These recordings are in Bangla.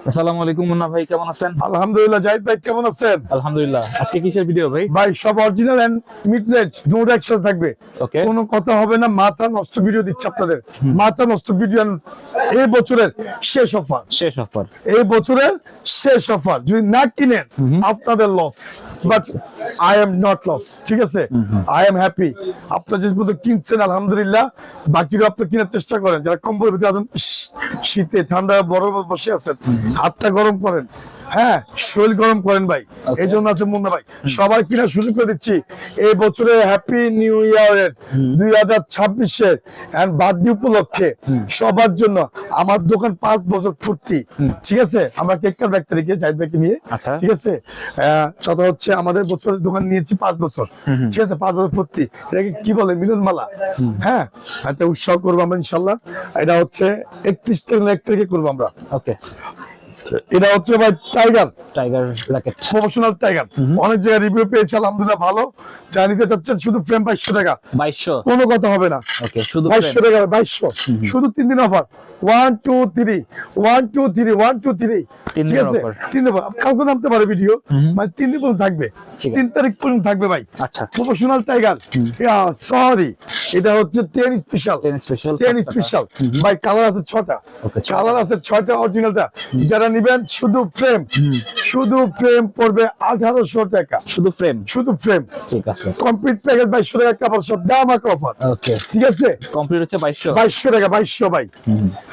আসসালামু আলাইকুম মুন্না ভাই, কেমন আছেন? আলহামদুলিল্লাহ। জাহিদ ভাই কেমন আছেন? আলহামদুলিল্লাহ। আজকে কিসের ভিডিও ভাই? ভাই সব অরিজিনাল এন্ড মিড রেঞ্জ দুটো একসাথে থাকবে, ওকে। কোনো কথা হবে না। মাথা নষ্ট ভিডিও দিচ্ছে আপনাদের, মাথা নষ্ট ভিডিও। এই বছরের শেষ অফার, শেষ অফার। এই বছরের শেষ অফার। যদি না কিনেন আপনাদের loss, but I am not loss. ঠিক আছে, আই এম হ্যাপি। আপনার যে পর্যন্ত কিনছেন আলহামদুলিল্লাহ, বাকিরা আপনি কেনার চেষ্টা করেন। যারা কম্বলের ভিতরে আছেন, শীতে ঠান্ডা বড় বসে আছেন, হাতটা গরম করেন, হ্যাঁ শরীর গরম করেন ভাই। এই জন্য আছে মুন্না ভাই, সবার কিনা সুযোগ করে দিচ্ছি এই বছরে। হ্যাপি নিউ ইয়ারের 2026-এর এন্ড বার্থডে উপলক্ষে সবার জন্য আমার দোকান 5 বছর পূর্তি। ঠিক আছে, আমরা কেক কাটবো 1 তারিখে জাহিদ ভাইকে নিয়ে। ঠিক আছে, সেটা হচ্ছে আমাদের বছরের দোকান নিয়েছি 5 বছর। ঠিক আছে, 5 বছর পূর্তি। এটাকে কি বলে, মিলন মালা। হ্যাঁ, একটা উৎসব করবো আমরা ইনশাল্লাহ। এটা হচ্ছে 31 তারিখে করবো আমরা। ওকে। এটা হচ্ছে ভাই টাইগার, টাইগার ব্ল্যাকেট, প্রফেশনাল টাইগার। অনেক জায়গায় রিভিউ পেয়েছি আলহামদুলিল্লাহ, ভালো। যা নিতে চাচ্ছেন শুধু ফ্রেম 2200 টাকা, 2200, কোনো কথা হবে না। ওকে, শুধু 2200 টাকা, 2200 শুধু 3 দিন অফার। 1 2 3 1 2 3 1 2 3। ঠিক আছে, 3 দিন কালকে নামতে পারে ভিডিও, মানে 3 দিন পর্যন্ত থাকবে, 3 তারিখ পর্যন্ত থাকবে ভাই। আচ্ছা, প্রফেশনাল টাইগার। সরি, এটা হচ্ছে 10 স্পেশাল, 10 স্পেশাল ভাই। কালার আছে 6টা, কালার আছে 6টা অরিজিনালটা। যারা নিবেন শুধু ফ্রেম, শুধু ফ্রেম পড়বে 1800 টাকা, শুধু ফ্রেম, শুধু ফ্রেম। ঠিক আছে, কমপ্লিট প্যাকেজ 2200 টাকা কাপড় সব দাম আর অফার। ওকে, ঠিক আছে, কমপ্লিট হচ্ছে 2200, 2200 টাকা, 2200 ভাই।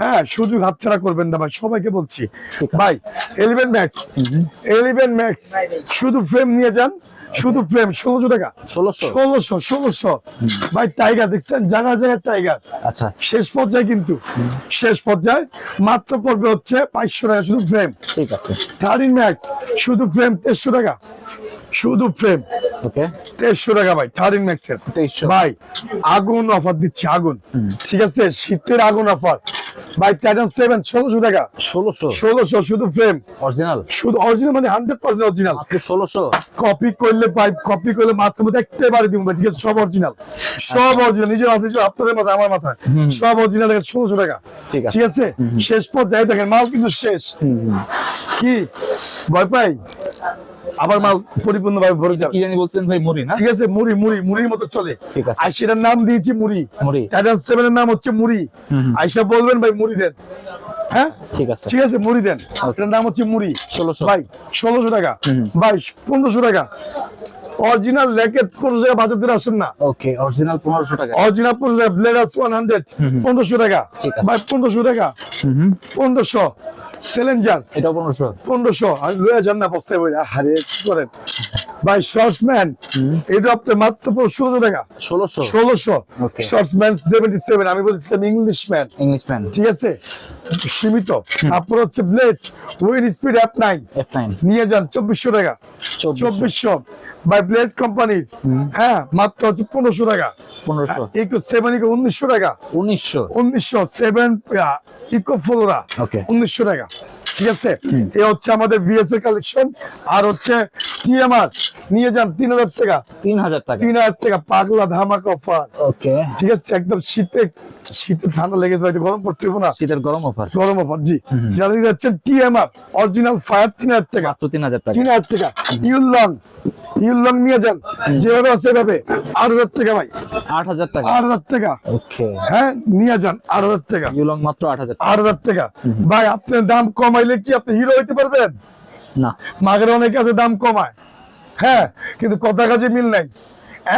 হ্যাঁ, সুযোগ হাতছাড়া করবেন না ভাই, সবাইকে বলছি ভাই। 11 ম্যাক্স, 11 ম্যাক্স শুধু ফ্রেম নিয়ে যান, শুধু ফ্রেম 1600 টাকা, 1600 ভাই। টাইগার দেখছেন, জায়গা জায়গায় টাইগার। আচ্ছা, শেষ পর্যায়ে কিন্তু, শেষ পর্যায়ে মাত্র পড়বে হচ্ছে 2200 টাকা শুধু ফ্রেম। ঠিক আছে, 13 ম্যাক্স শুধু ফ্রেম 2300 টাকা, শুধু ফ্রেম। ওকে, 2300 টাকা ভাই 13 ম্যাক্স এর। 2300 ভাই আগুন অফার দিচ্ছি, আগুন। ঠিক আছে, শীতের আগুন অফার ভাই। টাইটান 7 1600 টাকা, 1600 শুধু ফ্রেম অরিজিনাল, শুধু অরিজিনাল, মানে 100% অরিজিনাল। মাত্র 1600। কপি করলে পাই, কপি করলে মাথার মধ্যে একবারে দিব ভাই। ঠিক আছে, সব অরিজিনাল, সব অরিজিনাল। নিজের মাথায়, আপনাদের মাথায়, আমার মাথায়, সব অরিজিনাল। 1600 টাকা। ঠিক আছে, শেষ পর্যায়ে দেখেন মাল কিন্তু শেষ। কি ভয় পাই, আবার মাল পরিপূর্ণ ভাবে ভরে যাবে। কি জানি বলছেন ভাই, মুড়ি না? ঠিক আছে, মুড়ি, মুড়ির মতো চলে। ঠিক আছে, আর সেটার নাম দিয়েছি মুড়ি। টাইটান 7 এর নাম হচ্ছে মুড়ি। আইসা বলবেন ভাই মুড়ি দেন। হ্যাঁ, ঠিক আছে, ঠিক আছে, মুড়ি দেন। এটার নাম হচ্ছে মুড়ি। 1600 ভাই, 1600 টাকা ভাই, 1500 টাকা। অরিজিনাল লেকেট 1500 টাকা বাজার দিয়ে আসেন না। ওকে, অরিজিনাল 1500 টাকা, অরিজিনাল 1500 টাকা। ব্লেডাস 100 1500 টাকা ভাই, 1500 টাকা, 1500। চ্যালেঞ্জার এটা 1500 আর লয়ে যান না বস্তায় বই। আরে কি করেন ভাই। শর্টসম্যান এটা আপনি মাত্র 1600 টাকা, 1600। শর্টসম্যান 77, আমি বলছিলাম ইংলিশম্যান। ঠিক আছে, সীমিত। তারপর হচ্ছে ব্লেড উইন স্পিড F9 নিয়ে যান 2400 টাকা, 2400 বাই ব্লেড কোম্পানির। হ্যাঁ, মাত্র হচ্ছে 1500 টাকা, 1500। ইকো 7 ইকো 1900 টাকা, 1900 7 ইকো ফ্লোরা 1900 টাকা। ঠিক আছে, এই হচ্ছে আমাদের ভিএস এর কালেকশন। আর হচ্ছে টিএমআর নিয়ে যান 3000 টাকা, 3000 টাকা। পাগলা ধামাকা অফার। ওকে, ঠিক আছে, একদম শীতে, শীতে ঠান্ডা লেগেছে ভাই, গরম পড়তে হবে না, শীতের গরম অফার, গরম অফার। জি, যারা নিয়ে যাচ্ছেন টিএমআর অরিজিনাল ফায়ার 3000 টাকা, মাত্র 3000 টাকা। ইউলং নিয়ে যান যেভাবে আছে এভাবে 8000 টাকা ভাই, 8000 টাকা, 8000 টাকা। ওকে, হ্যাঁ নিয়ে যান 8000 টাকা। ইউলং মাত্র 8000 টাকা ভাই। আপনার দাম কমাইলে কি আপনি হিরো হইতে পারবেন? না, মাগের অনেকে আছে দাম কমায়, হ্যাঁ, কিন্তু কথা কাজে মিল নাই,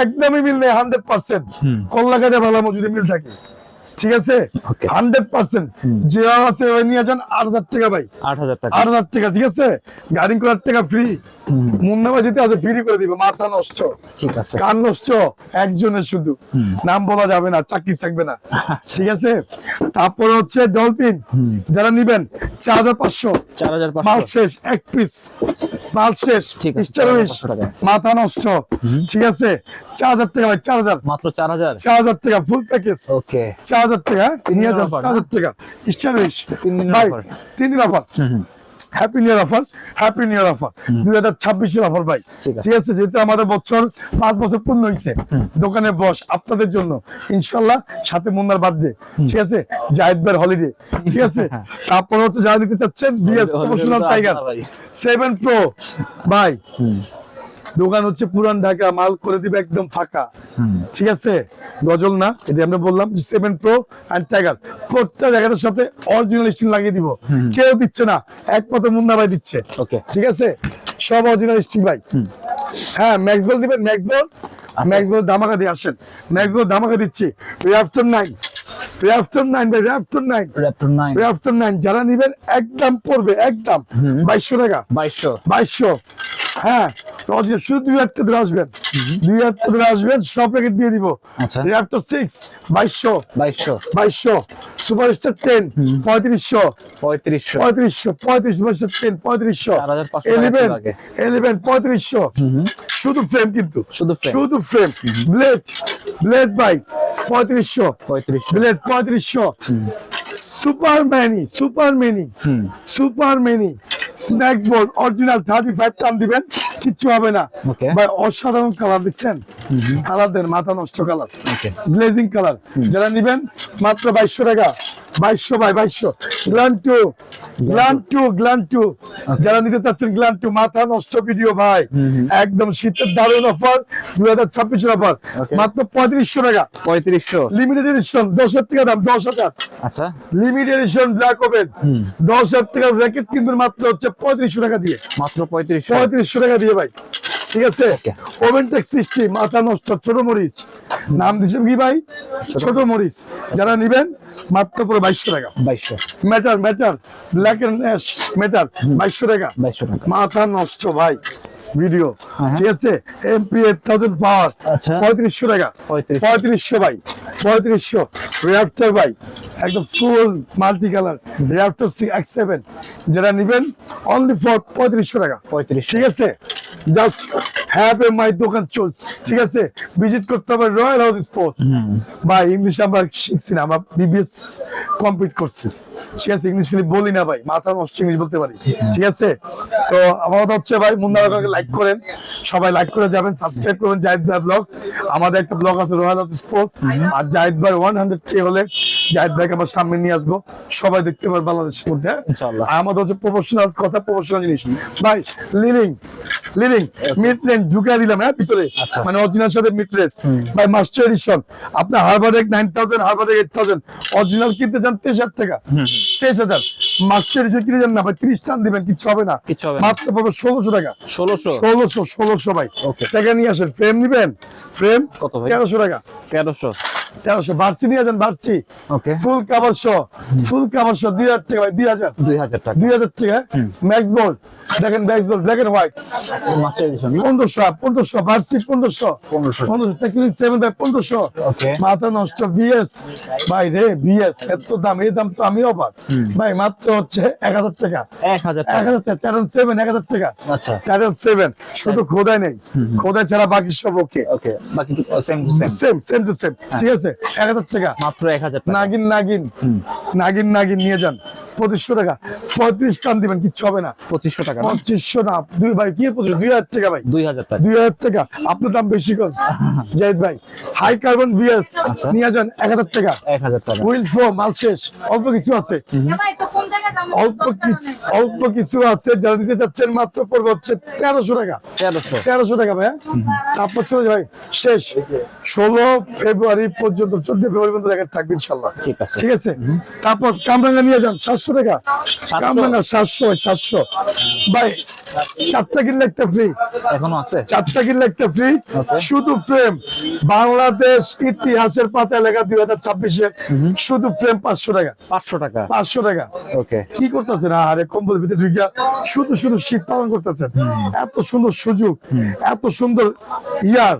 একদমই মিল নেই। 100% কল্লা কাটে ভালো যদি মিল থাকে। ঠিক আছে, 100% যে আছে ওই নিয়ে যান 8000 টাকা ভাই, 8000 টাকা। ঠিক আছে, গাড়ি করার টাকা ফ্রি। মুন্না ভাই যেতে আছে ফ্রি করে দিবে। মাথা নষ্ট, ঠিক আছে, কান নষ্ট একজনের, শুধু নাম বলা যাবে না, চাকরি থাকবে না। ঠিক আছে, তারপর হচ্ছে ডলফিন যারা নিবেন 4500, মাল শেষ, এক পিস মাল শেষ, মাথা নষ্ট। ঠিক আছে, 4000 টাকা ভাই, 4000, মাত্র 4000 টাকা ফুল প্যাকেজ। ওকে, 4000 টাকা নিয়ে যান, 4000 টাকা স্টারউইশ ভাই, 3 দিন offer. Happy new year offer, happy new year offer 2026 offer ভাই। ঠিক আছে। ঠিক আছে, যেহেতু আমাদের বছর 5 বছর পূর্ণ হয়েছে, দোকানে বস আপনাদের জন্য ইনশাল্লাহ, সাথে মুন্নার বার্থডে, ঠিক আছে, জাহিদ ভাইয়ের হলিডে, ঠিক আছে। তারপর হচ্ছে যারা নিতে চাচ্ছেন বিএস প্রফেশনাল টাইগার 7 প্রো ভাই, দোকান হচ্ছে পুরান ঢাকা, মাল করে দিবে একদম ফাঁকা, ঠিক আছে, গজল না, এটা আমরা বললাম 7 প্রো এন্ড টাইগার, প্রত্যেকটা জায়গাটার সাথে অরিজিনাল স্টিল লাগিয়ে দিব, কেউ দিচ্ছে না, একমাত্র মুন্না ভাই দিচ্ছে, ওকে, ঠিক আছে, সব অরিজিনাল স্টিল ভাই। হ্যাঁ, ম্যাক্স বল দিবেন, ম্যাক্স বল, ম্যাক্স বল ধামাকা দিয়ে আসেন, ম্যাক্স বল ধামাকা দিচ্ছি, র্যাপটর 9, র্যাপটর 9 ভাই, র্যাপটর 9, র্যাপটর 9, র্যাপটর 9 যারা নিবেন একদম পড়বে একদম 2200 টাকা, 2200। হ্যাঁ, রজির শুধু 2000 টাকা আসবেন, 2000 টাকা আসবেন, সব প্যাকেট দিয়ে দিব। আচ্ছা, র্যাপটর 6 2200, 2200, সুপারস্টার 10 3500, 3500, 3500 10 3500, 4500 11 3500, শুধু ফ্রেম, কিন্তু শুধু frame, blade by 3500, blade 3500, super many snacks ball original 35 টান দিবেন, কিচ্ছু হবে না ভাই। অসাধারণ কালার দেখছেন, কালার দেন, মাথা নষ্ট কালার, গ্লেজিং কালার, যারা নিবেন মাত্র 2200 টাকা, 2200 ভাই, 2200। গ্ল্যান টু যারা নিতে চাচ্ছেন, গ্ল্যান টু মাথা নষ্ট ভিডিও ভাই, একদম শীতের দারুণ অফার, 2026 অফার, মাত্র 3500 টাকা, 3500, লিমিটেড এডিশন, 10,000 টাকা দাম, 10,000। আচ্ছা, লিমিটেড এডিশন ব্ল্যাক ওপেন 10,000 টাকা র্যাকেট কিনবেন মাত্র হচ্ছে 3500 টাকা দিয়ে, মাত্র 3500 টাকা দিয়ে ভাই, ঠিক আছে। ওভেন টেক সিস্টেম, মাথা নষ্ট, ছোট মরিচ, নাম দিচ্ছেন কি ভাই, ছোট মরিচ, যারা নিবেন মাত্র পুরো 2200 টাকা, 2200, মেটার ব্ল্যাক এন্ড অ্যাশ মেটার 2200 টাকা, 2200 টাকা, মাথা নষ্ট ভাই ভিডিও, ঠিক আছে। এমপি 8000 পাওয়ার 3500 টাকা, 3500 ভাই, 3500। র্যাপটর ভাই একদম ফুল মাল্টি কালার, র্যাপটর X7 যারা নিবেন অনলি ফর 3500 টাকা, 3500, ঠিক আছে। জাস্ট হ্যাভ এ মাই দোকান চলছে, ঠিক আছে, ভিজিট করতে হবে রয়্যাল হাউস স্পোর্টস ভাই। ইংলিশ আমরা শিখছি না, আমরা বিবিএস কমপ্লিট করছি, ঠিক আছে, ইংলিশ খালি বলি না ভাই, মাথা নষ্ট ইংলিশ বলতে পারি, ঠিক আছে। তো আমার কথা হচ্ছে ভাই, মুন্না ভাইকে লাইক করেন, সবাই লাইক করে যাবেন, সাবস্ক্রাইব করবেন জাহিদ ভাই ব্লগ, আমাদের একটা ব্লগ আছে রয়্যাল হাউস স্পোর্টস, আর জাহিদ ভাই 100K হলে জাহিদ ভাইকে আমার সামনে নিয়ে আসবো, সবাই দেখতে পারবে বাংলাদেশের মধ্যে, ইনশাআল্লাহ। আমাদের হচ্ছে প্রফেশনাল কথা, প্রফেশনাল জিনিস ভাই। লিলিং মিড রেঞ্জ ঢুকে দিলাম, হ্যাঁ, ভিতরে, মানে অরিজিনাল সাথে মিড রেঞ্জ ভাই, মাস্টার এডিশন, আপনার হারবারেক 9000, হারবারেক 8000, অরিজিনাল কিনতে যান 23,000 টাকা, 23,000, মাস্টার এডিশন কিনে যান না ভাই, 30 টান দিবেন, কিচ্ছু হবে না, মাত্র পাবো 1600 টাকা, 1600 ভাই, টাকা নিয়ে আসেন। ফ্রেম নিবেন, ফ্রেম কত ভাই, 1300 টাকা, 1300 বার্সি নিয়ে যান, বার্সি ফুল কাভার শো 2000 টাকা ভাই, 2000 টাকা, 2000 টাকা। ম্যাক্স বল দেখেন, max ball black and white, master edition 1500 বার্সি, 1500 টেকনিক 7 ভাই, 1500। মাথা নষ্ট বিএস ভাই রে, বিএস এত দাম, এই দাম তো আমি অবাক ভাই, মাত্র হচ্ছে 1000 টাকা, 1000 টাকা, Terran 7 1000 টাকা, আচ্ছা, Terran 7 শুধু খোদাই নেই, খোদাই ছাড়া বাকি সব ওকে, বাকি সেম টু সেম, ঠিক আছে। 1000 টাকা, মাত্র 1000 টাকা। নাগিন নিয়ে যান 2500 টাকা, 35 টান দিবেন, কিচ্ছু হবে না, 2500 টাকা, 2500 না দুই ভাই, কি 2000 টাকা ভাই, 2000 টাকা, 2000 টাকা, আপনার দাম বেশি কর জাহিদ ভাই। হাই কার্বন ভিএস নিয়ে যান 1000 টাকা, 1000 টাকা। হুইল ফ্লো মাল শেষ, অল্প কিছু আছে, অল্প কিছু আছে, যারা নিতে যাচ্ছেন মাত্র পড়বে হচ্ছে 1300 টাকা, 1300 টাকা ভাই। তারপর চলে ভাই, শেষ 16 ফেব্রুয়ারি পর্যন্ত, 14 ফেব্রুয়ারি পর্যন্ত রেকর্ড থাকবে ইনশাআল্লাহ, ঠিক আছে। তারপর কামরাঙ্গা নিয়ে যান 700 টাকা, কামরাঙ্গা 700 ভাই, 4টা কিনলে একটা ফ্রি, এখনো আছে 4টা কিনলে একটা ফ্রি, শুধু ফ্রেম, বাংলাদেশ ইতিহাসের পাতায় লেখা 2026 শুধু ফ্রেম 500 টাকা, 500 টাকা। ওকে, কি করতেছেন, আরে কম্বল ভিতরে ঢুকিয়া শুধু শীত পালন করতেছেন, এত সুন্দর সুযোগ, এত সুন্দর ইয়ার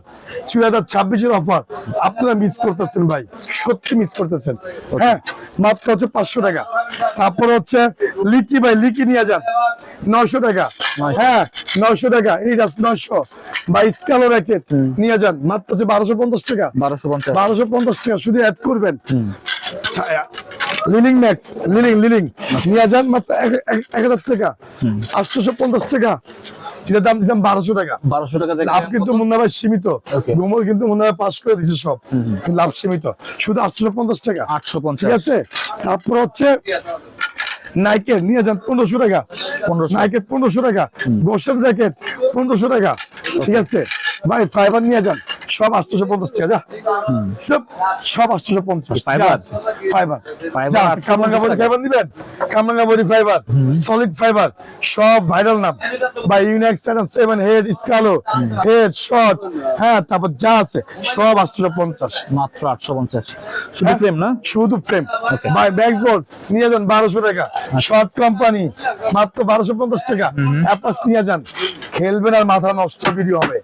2026 অফার আপনারা মিস করতেছেন ভাই, সত্যি মিস করতেছেন। হ্যাঁ, মাত্র হচ্ছে 500 টাকা। তারপর হচ্ছে লিকি ভাই, লিকি নিয়ে যান 900 টাকা, হ্যাঁ 900 টাকা, এডিডাস 900 বা স্কালো র্যাকেট নিয়ে যান মাত্র হচ্ছে 1250 টাকা, 1250 টাকা, শুধু অ্যাড করবেন লিলিং ম্যাক্স, লিলিং নিয়ে যান মাত্র 1000 টাকা, 850 টাকা, যেটা দাম দিতাম 1200 টাকা। 1200 টাকা থেকে লাভ কিন্তু মুন্না ভাই সীমিত, Okay. ডুমর কিন্তু মুন্না ভাই পাস করে দিছে সব, কিন্তু লাভ সীমিত, শুধু 850 টাকা। 850 ঠিক আছে, তারপর হচ্ছে নাইকের নিয়ে যান 1500 টাকা, 1500 নাইকের 1500 টাকা, গোসের জ্যাকেট 1500 টাকা। ঠিক আছে ভাই, ফাইবার নিয়ে যান সব 850 টাকা, যা সব 850 ফাইবার? ফাইবার ফাইবার যা 850 কামরাঙ্গাবড়ি টাকা। ফাইবার দিবেন, কামরাঙ্গাবড়ি ফাইবার, সলিড ফাইবার, সব ভাইরাল নাম ভাই, ইউনিক্স 7 হেড, স্কালো হেড, শর্ট, হ্যাঁ, তারপর যা আছে সব 850, মাত্র 850 শুধু ফ্রেম না? শুধু ফ্রেম। Okay. ভাই ব্যাকবোর্ড নিয়ে যান 1200 টাকা, শর্ট কোম্পানি মাত্র 1250 টাকা। অ্যাপাস নিয়ে যান, খেলবেন আর মাথা নষ্ট ভিডিও হবে,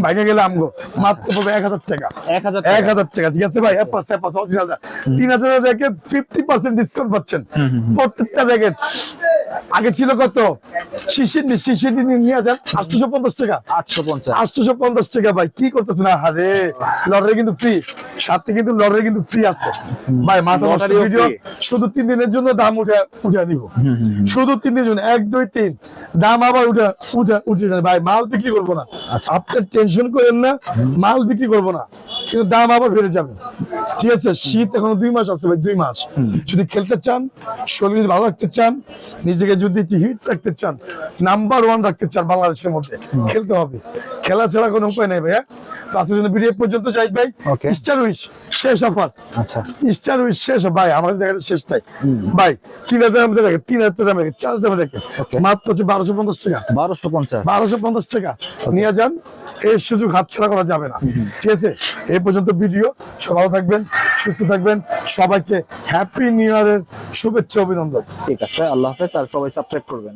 ভাইকে গেলে আমগো মাত্র পড়বে 1000 টাকা, 1000 1000 টাকা। ঠিক আছে ভাই, অ্যাপাস অরিজিনালটা 3000 টাকা 50% ডিসকাউন্ট পাচ্ছেন প্রত্যেকটা জ্যাকেট। আগে ছিল কত, শিশির নিয়ে যান 850 টাকা, 850 850 টাকা। ভাই কি করতেছেন, আরে লটারি কিন্তু ফ্রি, সাথে কিন্তু লটারি কিন্তু ফ্রি আছে ভাই। মাথা নষ্ট লটারিও ভিডিও free। শুধু 3 দিনের জন্য দাম উঠে দিব, শুধু 3 দিনের জন্য, 1 2 3 দাম আবার উঠে যাবে ভাই। মাল বিক্রি করবো না, আচ্ছা। আপনি টেনশন করেন না, মাল বিক্রি করবো না, কিন্তু দাম আবার বেড়ে যাবে। ঠিক আছে, শীত এখনো 2 মাস আছে ভাই, 2 মাস। যদি খেলতে চান, শরীর যদি ভালো রাখতে চান, নিজেকে যদি হিট রাখতে চান, নাম্বার 1 রাখতে চান বাংলাদেশের মধ্যে, খেলতে হবে। খেলা ছাড়া কোনো উপায় নেই ভাইয়া। তো আজকের জন্য ভিডিও পর্যন্ত চাই ভাই। Okay. স্টার উইশ শেষ অফার, আচ্ছা স্টার উইশ শেষ ভাই, আমাদের জায়গাটা শেষ তাই ভাই। 3000 দামে রেখে, 3000 দামে রেখে, 4000 দামে রেখে, Okay. মাত্র হচ্ছে 1250 টাকা, 1250 1250 টাকা নিয়ে যান। এই সুযোগ হাতছাড়া করা যাবে না। ঠিক আছে, এই পর্যন্ত ভিডিও। সবাই ভালো থাকবেন, সুস্থ থাকবেন, সবাইকে হ্যাপি নিউ ইয়ারের শুভেচ্ছা, অভিনন্দন। ঠিক আছে, আল্লাহ হাফেজ, আর সবাই সাবস্ক্রাইব করবেন।